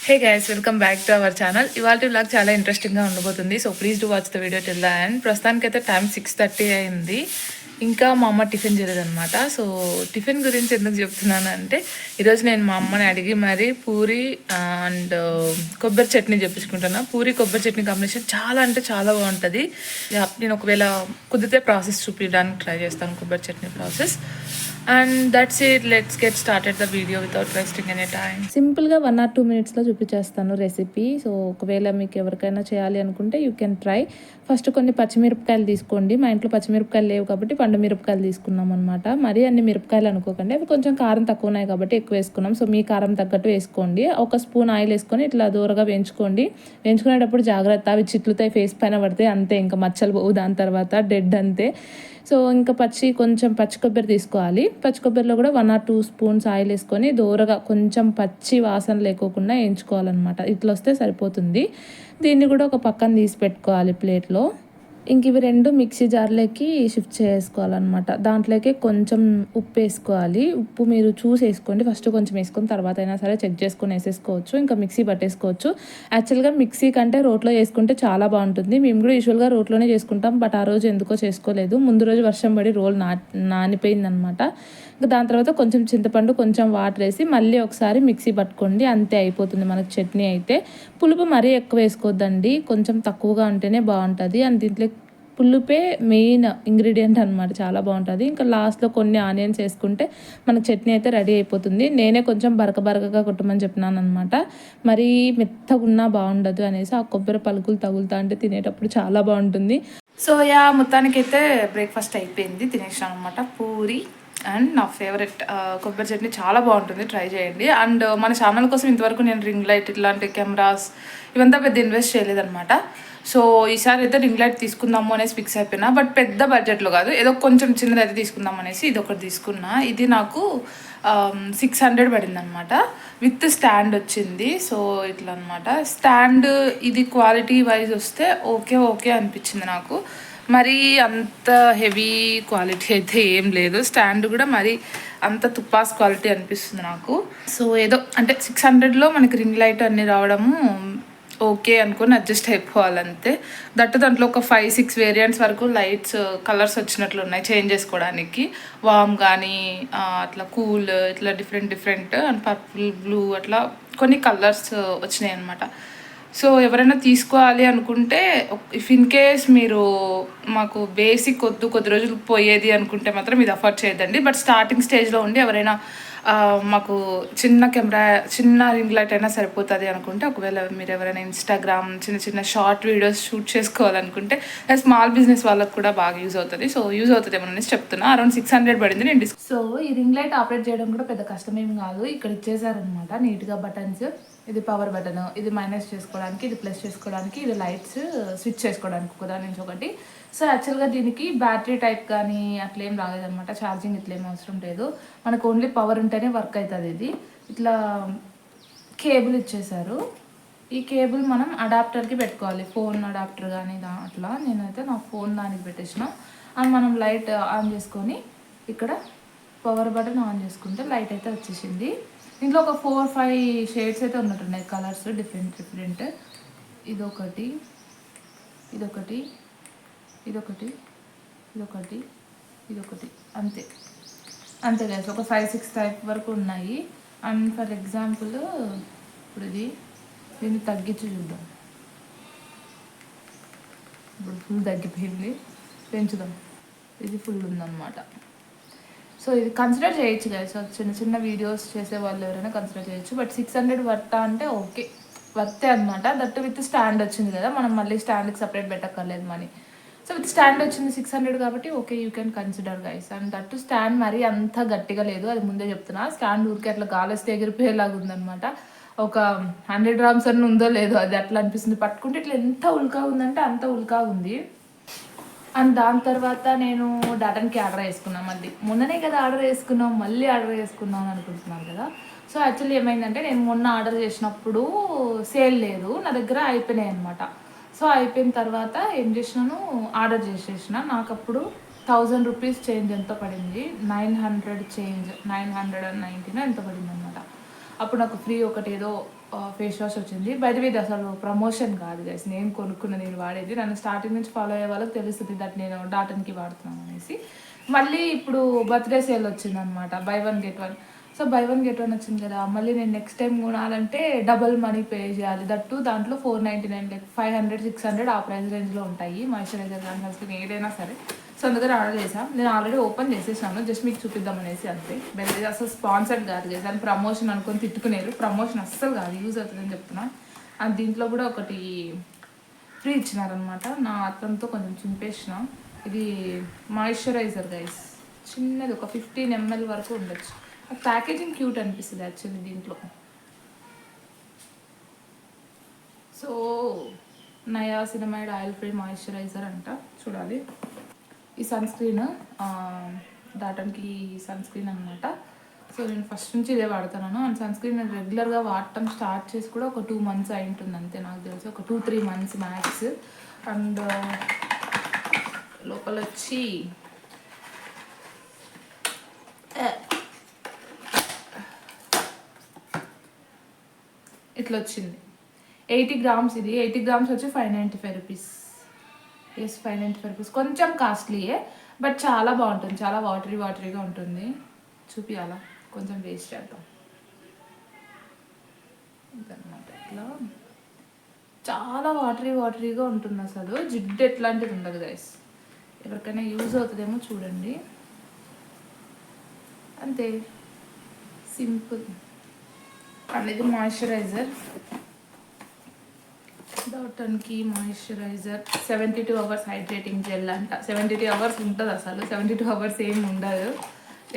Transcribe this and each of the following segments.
Hey guys, welcome back to our channel. ఇవాళ vlog చాలా ఇంట్రెస్టింగ్గా ఉండబోతుంది. So please do watch the video till the end. ప్రస్తుతానికైతే time 6:30 అయింది. ఇంకా మా అమ్మ టిఫిన్ చేయలేదన్నమాట. సో టిఫిన్ గురించి ఎందుకు చెప్తున్నాను అంటే, ఈరోజు నేను మా అమ్మని అడిగి మరీ పూరి అండ్ కొబ్బరి చట్నీ చెప్పించుకుంటున్నా. పూరి కొబ్బరి చట్నీ కాంబినేషన్ చాలా అంటే చాలా బాగుంటుంది. నేను ఒకవేళ కుదిరితే ప్రాసెస్ చూపించడానికి ట్రై చేస్తాను, కొబ్బరి chutney process. And that's it. Let's get started the video without wasting any time. సింపుల్గా 1 or 2 minutesలో చూపించేస్తాను రెసిపీ. సో ఒకవేళ మీకు ఎవరికైనా చేయాలి అనుకుంటే యూ కెన్ ట్రై. ఫస్ట్ కొన్ని పచ్చిమిరపకాయలు తీసుకోండి. మా ఇంట్లో పచ్చిమిరపకాయలు లేవు కాబట్టి పండు మిరపకాయలు తీసుకున్నాం అనమాట. మరీ అన్ని మిరపకాయలు అనుకోకండి, అవి కొంచెం కారం తక్కువ ఉన్నాయి కాబట్టి ఎక్కువ వేసుకున్నాం. సో మీ కారం తగ్గట్టు వేసుకోండి. ఒక స్పూన్ ఆయిల్ వేసుకొని ఇట్లా దూరగా వేయించుకోండి. వేయించుకునేటప్పుడు జాగ్రత్త, అవి చిట్లుతాయి, ఫేస్ పైన పడితే అంతే, ఇంకా మచ్చలు పోవు, దాని తర్వాత డెడ్ అంతే. సో ఇంకా కొంచెం పచ్చి కొబ్బరి తీసుకోవాలి. పచ్చి కొబ్బరిలో కూడా 1 or 2 spoons ఆయిల్ వేసుకొని దూరగా కొంచెం పచ్చి వాసన లేకోకుండా వేయించుకోవాలన్నమాట. ఇట్లా వస్తే సరిపోతుంది. దీన్ని కూడా ఒక పక్కన తీసి పెట్టుకోవాలి ప్లేట్లో. ఇంక ఇవి రెండు మిక్సీ జార్లోకి షిఫ్ట్ చేసుకోవాలన్నమాట. దాంట్లోకి కొంచెం ఉప్పు వేసుకోవాలి. ఉప్పు మీరు చూసి వేసుకోండి. ఫస్ట్ కొంచెం వేసుకొని తర్వాత అయినా సరే చెక్ చేసుకొని వేసేసుకోవచ్చు. ఇంకా మిక్సీ పట్టేసుకోవచ్చు. యాక్చువల్గా మిక్సీ కంటే రోట్లో వేసుకుంటే చాలా బాగుంటుంది. మేము కూడా యూజువల్గా రోట్లోనే చేసుకుంటాం, బట్ ఆ రోజు ఎందుకో చేసుకోలేదు. ముందు రోజు వర్షం పడి రోల్ నానిపోయిందనమాట. ఇంకా దాని తర్వాత కొంచెం చింతపండు, కొంచెం వాటర్ వేసి మళ్ళీ ఒకసారి మిక్సీ పట్టుకోండి. అంతే, అయిపోతుంది మనకు చట్నీ అయితే. పులుపు మరీ ఎక్కువ వేసుకోవద్దండి, కొంచెం తక్కువగా ఉంటేనే బాగుంటుంది. అండ్ దీంట్లో పులుపే మెయిన్ ఇంగ్రీడియంట్ అనమాట, చాలా బాగుంటుంది. ఇంకా లాస్ట్లో కొన్ని ఆనియన్స్ వేసుకుంటే మనకు చట్నీ అయితే రెడీ అయిపోతుంది. నేనే కొంచెం బరకగా కొట్టమని చెప్పినాను అనమాట. మరీ మెత్తగా ఉన్నా బాగుండదు అనేసి ఆ కొబ్బరి పలుకులు తగులుతా అంటే తినేటప్పుడు చాలా బాగుంటుంది. సో మొత్తానికైతే బ్రేక్ఫాస్ట్ అయిపోయింది, తినేసాను అనమాట. పూరి అండ్ నా ఫేవరెట్ కొబ్బరి చట్నీ చాలా బాగుంటుంది, ట్రై చేయండి. అండ్ మన ఛానల్ కోసం ఇంతవరకు నేను రింగ్ లైట్ ఇట్లాంటి కెమెరాస్ ఇవంతా పెద్ద ఇన్వెస్ట్ చేయలేదన్నమాట. సో ఈసారి అయితే రింగ్ లైట్ తీసుకుందాము అనేసి ఫిక్స్ అయిపోయినా, బట్ పెద్ద బడ్జెట్లో కాదు, ఏదో కొంచెం చిన్నది అయితే తీసుకుందాం అనేసి ఇది ఒకటి తీసుకున్నా. ఇది నాకు 600 పడింది అనమాట. విత్ స్టాండ్ వచ్చింది. సో ఇట్లా అనమాట స్టాండ్. ఇది క్వాలిటీ వైజ్ వస్తే ఓకే అనిపించింది నాకు. మరి అంత హెవీ క్వాలిటీ అయితే ఏం లేదు. స్టాండ్ కూడా మరి అంత తుప్పాస్ క్వాలిటీ అనిపిస్తుంది నాకు. సో ఏదో అంటే 600లో మనకి రింగ్ లైట్ అన్నీ రావడము ఓకే అనుకొని అడ్జస్ట్ అయిపోవాలంతే. దాంట్లో ఒక 5-6 వేరియంట్స్ వరకు లైట్స్ కలర్స్ వచ్చినట్లు ఉన్నాయి చేంజ్ చేసుకోవడానికి. వామ్ కానీ అట్లా కూల్, ఇట్లా డిఫరెంట్ అండ్ పర్పుల్, బ్లూ అట్లా కొన్ని కలర్స్ వచ్చినాయి అనమాట. సో ఎవరైనా తీసుకోవాలి అనుకుంటే, ఇఫ్ ఇన్ కేస్ మీరు మాకు బేసిక్ కొద్ది రోజులు పోయేది అనుకుంటే మాత్రం ఇది అఫోర్డ్ చేయొద్దండి. బట్ స్టార్టింగ్ స్టేజ్లో ఉండి ఎవరైనా మాకు చిన్న కెమెరా, చిన్న రింగ్ లైట్ అయినా సరిపోతుంది అనుకుంటే, ఒకవేళ మీరు ఎవరైనా ఇన్స్టాగ్రామ్ చిన్న షార్ట్ వీడియోస్ షూట్ చేసుకోవాలనుకుంటే, స్మాల్ బిజినెస్ వాళ్ళకి కూడా బాగా యూజ్ అవుతుంది. సో యూజ్ అవుతుంది ఏమన్నా చెప్తున్నా. అరౌండ్ 600 పడింది నేను సో ఈ రింగ్ లైట్ ఆపరేట్ చేయడం కూడా పెద్ద కష్టమేం కాదు. ఇక్కడ ఇచ్చేసారనమాట నీట్గా బటన్స్. ఇది పవర్ బటన్, ఇది మైనస్ చేసుకోవడానికి, ఇది ప్లస్ చేసుకోవడానికి, ఇది లైట్స్ స్విచ్ చేసుకోవడానికి ఒకదాని నుంచి ఒకటి. సో యాక్చువల్గా దీనికి బ్యాటరీ టైప్ కానీ అట్లేం రాలేదనమాట. ఛార్జింగ్ ఇట్లేం అవసరం లేదు, మనకు ఓన్లీ పవర్ ఉంటేనే వర్క్ అవుతుంది. ఇది ఇట్లా కేబుల్ ఇచ్చేసారు. ఈ కేబుల్ మనం అడాప్టర్కి పెట్టుకోవాలి, ఫోన్ అడాప్టర్ కానీ అట్లా. నేనైతే నా ఫోన్ దానికి పెట్టేసిన. అండ్ మనం లైట్ ఆన్ చేసుకొని ఇక్కడ పవర్ బటన్ ఆన్ చేసుకుంటే లైట్ అయితే వచ్చేసింది. ఇంట్లో ఒక 4-5 షేడ్స్ అయితే ఉన్నట్టున్నాయి, కలర్స్ డిఫరెంట్. ఇదొకటి, ఇదొకటి, ఇదొకటి, ఇదొకటి, ఇదొకటి, అంతే లేదు. ఒక 5-6 టైప్ వరకు ఉన్నాయి. అండ్ ఫర్ ఎగ్జాంపుల్ ఇప్పుడు దీన్ని తగ్గించి చూద్దాం. ఇప్పుడు ఫుల్ తగ్గిపోయింది, పెంచుదాం. ఇది ఫుల్ ఉందన్నమాట. సో ఇది కన్సిడర్ చేయొచ్చు కదా. సో చిన్న వీడియోస్ చేసే వాళ్ళు ఎవరైనా కన్సిడర్ చేయొచ్చు. బట్ 600 వర్తా అంటే ఓకే, వర్తే అనమాట. దట్టు విత్ స్టాండ్ వచ్చింది కదా, మనం మళ్ళీ స్టాండ్కి సపరేట్ పెట్టక్కర్లేదు మనీ. సో విత్ స్టాండ్ వచ్చింది 600 కాబట్టి okay, you can consider guys. And that stand మరీ అంత గట్టిగా లేదు, అది ముందే చెప్తున్నా. స్టాండ్ ఊరికే అట్లా గాలిస్తే ఎగిరిపోయేలాగా ఉందనమాట. ఒక 100 grams అన్న ఉందో లేదో, అది అట్లా అనిపిస్తుంది. పట్టుకుంటే ఇట్లా ఎంత ఉల్కా ఉందంటే అంత ఉల్కా ఉంది. అండ్ దాని తర్వాత నేను డాటన్కి ఆర్డర్ చేసుకున్నాను. మళ్ళీ మొన్ననే కదా ఆర్డర్ చేసుకున్నాం, మళ్ళీ ఆర్డర్ చేసుకున్నాం అని అనుకుంటున్నాను కదా. సో యాక్చువల్లీ ఏమైందంటే, నేను మొన్న ఆర్డర్ చేసినప్పుడు సేల్ లేదు, నా దగ్గర అయిపోయినాయి అనమాట. సో అయిపోయిన తర్వాత ఏం చేసినాను, ఆర్డర్ చేసేసిన. నాకు అప్పుడు 1000 రూపీస్ చేంజ్ ఎంత పడింది, 900 చేంజ్, 919 ఎంత పడింది అనమాట. అప్పుడు నాకు ఫ్రీ ఒకటి ఏదో ఫేస్ వాష్ వచ్చింది. బై ది వే ఇది అసలు ప్రమోషన్ కాదు గైస్, నేను కొనుక్కున్న, నేను వాడేది. నన్ను స్టార్టింగ్ నుంచి ఫాలో అయ్యే వాళ్ళకి తెలుస్తుంది దట్ నేను డాటన్కి వాడుతున్నాను అనేసి. మళ్ళీ ఇప్పుడు బర్త్డే సేల్ వచ్చిందనమాట, by 1 get 1. So by 1 get 1 వచ్చింది కదా, మళ్ళీ నేను నెక్స్ట్ టైం కొనాలంటే డబల్ మనీ పే చేయాలి. దట్టు దాంట్లో 499 లైక్ 500 600 ఆ ప్రైస్ రేంజ్లో ఉంటాయి మాయిశ్చరైజర్ కానీ సన్ స్క్రీన్ ఏదైనా సరే. సో అందుకని ఆర్డర్ చేసాను. నేను ఆల్రెడీ ఓపెన్ చేసేసాను, జస్ట్ మీకు చూపిద్దాం అనేసి అంతే. బెల్లి అసలు స్పాన్సర్డ్ కాదు చేశాను, ప్రమోషన్ అనుకొని తిట్టుకునేరు. ప్రమోషన్ అస్సలు కాదు, యూజ్ అవుతుందని చెప్తున్నాను. అండ్ దీంట్లో కూడా ఒకటి ఫ్రీ ఇచ్చినారనమాట. నా అర్థంతో కొంచెం చింపేసిన. ఇది మాయిశ్చరైజర్ గైస్, చిన్నది, ఒక 15 ml వరకు ఉండొచ్చు. ప్యాకేజింగ్ క్యూట్ అనిపిస్తుంది యాక్చువల్లీ దీంట్లో. So niacinamide oil free moisturiser అంట, చూడాలి. ఈ సన్ స్క్రీన్ దాటానికి సన్ స్క్రీన్ అనమాట. సో నేను ఫస్ట్ నుంచి ఇదే వాడుతున్నాను. అండ్ సన్ స్క్రీన్ నేను రెగ్యులర్గా వాడటం స్టార్ట్ చేసి కూడా ఒక 2 months అయి ఉంటుంది అంతే, నాకు తెలిసి ఒక 2-3 months మ్యాక్స్. అండ్ లోపల వచ్చి ఇట్లా వచ్చింది 80 grams. ఇది 80 grams వచ్చి 595 రూపీస్. ఎస్ 595 రూపీస్, కొంచెం కాస్ట్లీయే బట్ చాలా బాగుంటుంది, చాలా వాటరీగా ఉంటుంది. చూపియాలా, కొంచెం వేస్ట్ చేద్దాం ఇదన్నమాట. ఇట్లా చాలా వాటరీగా ఉంటుంది, అసలు జిడ్డు ఎట్లాంటిది ఉండదు గైస్. ఎవరికైనా యూజ్ అవుతుందేమో చూడండి, అంతే సింపుల్. అనేది మాయిశ్చరైజర్, డాటన్కి మాయిశ్చరైజర్ 72 hours హైడ్రేటింగ్ జెల్ అంట. 72 hours ఉంటుంది, అసలు 72 hours ఏమి ఉండదు,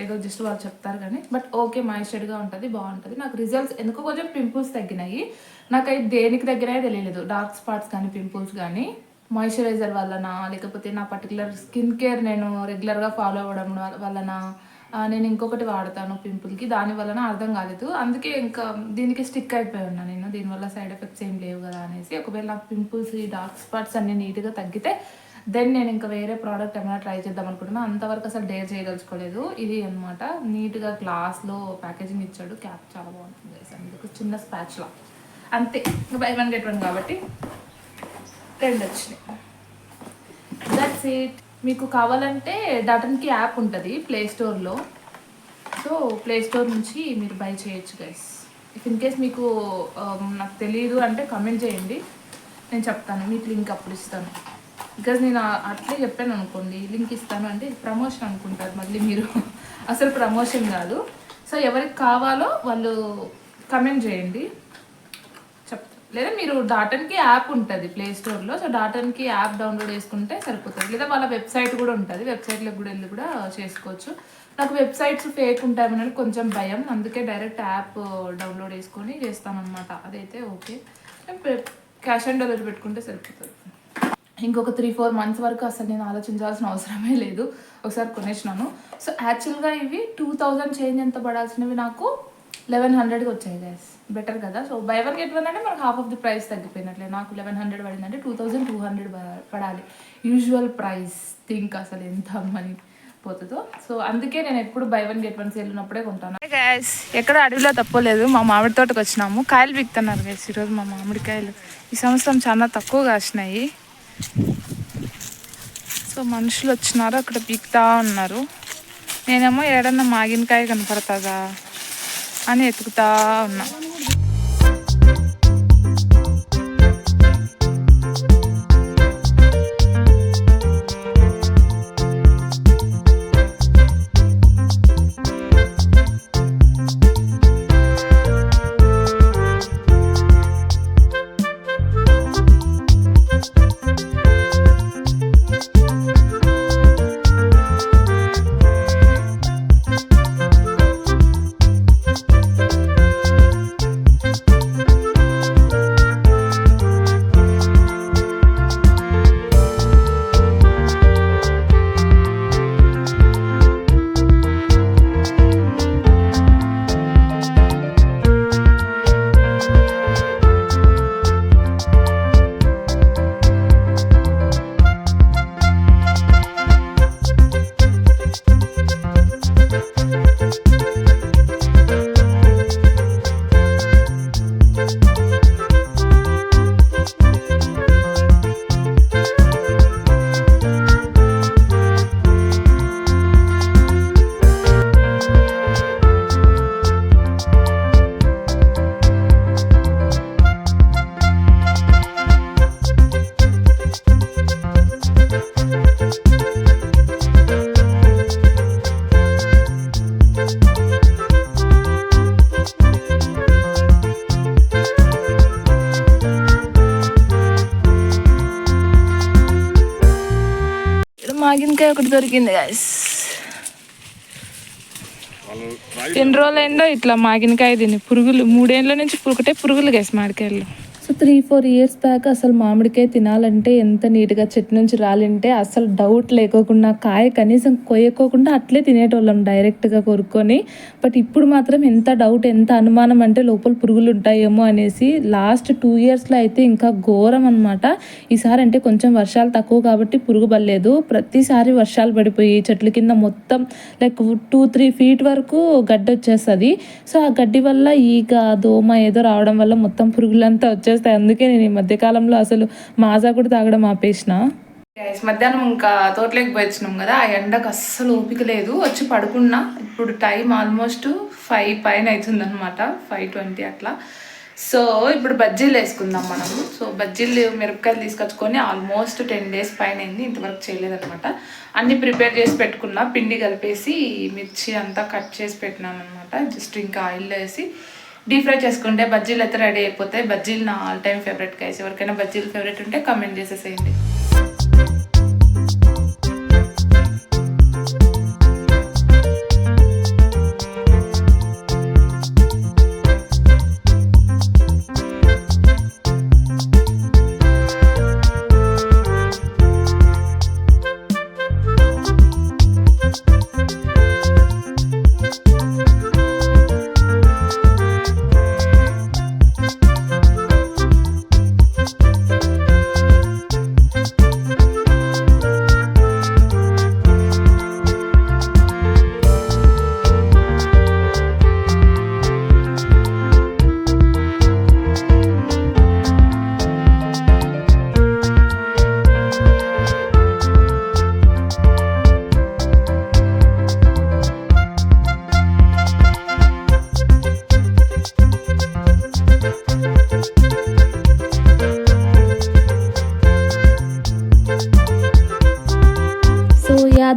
ఏదో జస్ట్ వాళ్ళు చెప్తారు కానీ. బట్ ఓకే, మాయిశ్చర్గా ఉంటుంది, బాగుంటుంది. నాకు రిజల్ట్స్ ఎందుకో కొంచెం పింపుల్స్ తగ్గినాయి. నాకైతే దేనికి తగ్గినాయో తెలియలేదు, డార్క్ స్పాట్స్ కానీ పింపుల్స్ కానీ. మాయిశ్చరైజర్ వలన, లేకపోతే నా పర్టికులర్ స్కిన్ కేర్ నేను రెగ్యులర్గా ఫాలో అవ్వడం వలన, నేను ఇంకొకటి వాడతాను పింపుల్కి, దాని వలన అర్థం కాలేదు. అందుకే ఇంకా దీనికి స్టిక్ అయిపోయి ఉన్నా నేను, దీనివల్ల సైడ్ ఎఫెక్ట్స్ ఏం లేవు కదా అనేసి. ఒకవేళ నాకు పింపుల్స్, ఈ డార్క్ స్పాట్స్ అన్నీ నీట్గా తగ్గితే దెన్ నేను ఇంకా వేరే ప్రోడక్ట్ ఏమైనా ట్రై చేద్దాం అనుకుంటున్నా. అంతవరకు అసలు డేర్ చేయదలుచుకోలేదు. ఇది అనమాట, నీట్గా గ్లాస్లో ప్యాకేజింగ్ ఇచ్చాడు. క్యాప్ చాలా బాగుంటుంది, అందుకు చిన్న స్పాచ్లా అంతే. బై 1 get 1 కాబట్టి 2 వచ్చినాయి. That's it. మీకు కావాలంటే డాటన్కి యాప్ ఉంటుంది ప్లే స్టోర్లో, సో ప్లే స్టోర్ నుంచి మీరు బై చేయొచ్చు గైస్. ఇఫ్ ఇన్ కేస్ మీకు నాకు తెలియదు అంటే కమెంట్ చేయండి, నేను చెప్తాను, మీకు లింక్ అప్పుడు ఇస్తాను. బికాజ్ నేను అట్లే చెప్పాను అనుకోండి, లింక్ ఇస్తాను అంటే ప్రమోషన్ అనుకుంటారు మళ్ళీ మీరు, అసలు ప్రమోషన్ కాదు. సో ఎవరికి కావాలో వాళ్ళు కమెంట్ చేయండి, చెప్తాను. లేదా మీరు డాటన్కి యాప్ ఉంటుంది ప్లే స్టోర్లో, సో డాటన్కి యాప్ డౌన్లోడ్ చేసుకుంటే సరిపోతుంది. లేదా వాళ్ళ వెబ్సైట్ కూడా ఉంటుంది, వెబ్సైట్లోకి కూడా వెళ్ళి కూడా చేసుకోవచ్చు. నాకు వెబ్సైట్స్ ఫేక్ ఉంటాయని కొంచెం భయం, అందుకే డైరెక్ట్ యాప్ డౌన్లోడ్ చేసుకొని చేస్తాను అనమాట. అదైతే ఓకే, క్యాష్ ఆన్ డెలివరీ పెట్టుకుంటే సరిపోతుంది. ఇంకొక 3-4 months వరకు అసలు నేను ఆలోచించాల్సిన అవసరమే లేదు, ఒకసారి కొనేసినాను. సో యాక్చువల్గా ఇవి 2000 చేంజ్ ఎంత పడాల్సినవి నాకు 1100కి వచ్చాయి గైస్, బెటర్ కదా. సో బై 1 get 1 అంటే మనకు హాఫ్ ఆఫ్ ది ప్రైస్ తగ్గిపోయినట్లే. నాకు 1100 పడిందంటే 2200 పడాలి యూజువల్ ప్రైస్. థింక్ అసలు ఎంత మనీ పోతుందో. సో అందుకే నేను ఎప్పుడు బై 1 get 1 సేల్ ఉన్నప్పుడే కొంటాను గైస్. ఎక్కడ అడవిలో తప్పలేదు, మా మామిడి తోటకు వచ్చినాము. కాయలు పీకుతున్నారు గైస్ ఈరోజు. మా మామిడికాయలు ఈ సంవత్సరం చాలా తక్కువ కాసినాయి. సో మనుషులు వచ్చినారు, అక్కడ పీకుతా ఉన్నారు. నేనేమో ఏడన్నా మాగినకాయ కనపడుతుందా అని ఎతుకుతా ఉన్నా. మాగినకాయ ఒకటి దొరికింది గైస్. ఎన్ని రోజులైందో ఇట్లా మాగినకాయ తిని పురుగులు, 3 ఏళ్ళ నుంచి ఒకటే పురుగులు గైస్ మామిడికాయలు. సో 3-4 ఇయర్స్ బ్యాక్ అసలు మామిడికాయ తినాలంటే ఎంత నీట్గా చెట్టు నుంచి రాలింటే అసలు డౌట్ లేకోకుండా కాయ కనీసం కొయ్యకోకుండా అట్లే తినేటోళ్ళం డైరెక్ట్గా కొరుక్కొని. బట్ ఇప్పుడు మాత్రం ఎంత డౌట్, ఎంత అనుమానం అంటే లోపల పురుగులు ఉంటాయేమో అనేసి. లాస్ట్ 2 ఇయర్స్లో అయితే ఇంకా ఘోరం అనమాట. ఈసారి అంటే కొంచెం వర్షాలు తక్కువ కాబట్టి పురుగు పడలేదు. ప్రతిసారి వర్షాలు పడిపోయి చెట్ల కింద మొత్తం లైక్ 2-3 ఫీట్ వరకు గడ్డి వచ్చేస్తుంది. సో ఆ గడ్డి వల్ల ఈగ, దోమ ఏదో రావడం వల్ల మొత్తం పురుగులంతా వచ్చేస్తాయి. అందుకే నేను ఈ మధ్యకాలంలో అసలు మాజా కూడా తాగడం ఆపేసిన. మధ్యాహ్నం ఇంకా తోటలోకి పోయిచ్చినాం కదా, ఆ ఎండకు అస్సలు ఓపిక లేదు, వచ్చి పడుకున్నా. ఇప్పుడు టైం ఆల్మోస్ట్ 5 పైన అవుతుంది అనమాట, 5:20 అట్లా. సో ఇప్పుడు బజ్జీలు వేసుకుందాం మనము. సో బజ్జీలు మిరపకాయలు తీసుకొచ్చుకొని ఆల్మోస్ట్ 10 డేస్ పైన అయింది, ఇంతవరకు చేయలేదన్నమాట. అన్నీ ప్రిపేర్ చేసి పెట్టుకున్నా, పిండి కలిపేసి మిర్చి అంతా కట్ చేసి పెట్టినాను అనమాట. జస్ట్ ఇంకా ఆయిల్లో వేసి డీప్ ఫ్రై చేసుకుంటే బజ్జీలు అయితే రెడీ అయిపోతాయి. బజ్జీలు నా ఆల్ టైమ్ ఫేవరెట్ గైస్. ఎవరికైనా బజ్జీలు ఫేవరెట్ ఉంటే కామెంట్ చేసేసేయండి.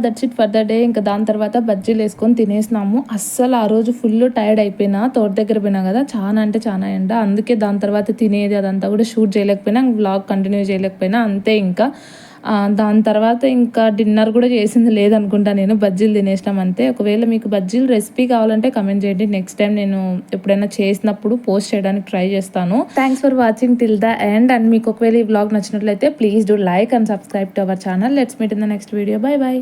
That's it for the day. ఇంకా దాని తర్వాత బజ్జీలు వేసుకొని తినేసినాము. అస్సలు ఆ రోజు ఫుల్ టైర్డ్ అయిపోయినా, తోట దగ్గర పోయినా కదా, చాలా అంటే చాలా ఎండ. అందుకే దాని తర్వాత తినేది అదంతా కూడా షూట్ చేయలేకపోయినా, వ్లాగ్ కంటిన్యూ చేయలేకపోయినా, అంతే. ఇంకా దాని తర్వాత ఇంకా డిన్నర్ కూడా చేసింది లేదనుకుంటా నేను, బజ్జీలు తినేసినాం అంతే. ఒకవేళ మీకు బజ్జీలు రెసిపీ కావాలంటే కమెంట్ చేయండి, నెక్స్ట్ టైం నేను ఎప్పుడైనా చేసినప్పుడు పోస్ట్ చేయడానికి ట్రై చేస్తాను. Thanks for watching till the end. And మీకు ఒకవేళ ఈ వ్లాగ్ నచ్చినట్లయితే please do like and subscribe to our channel. Let's meet in the next video. By by.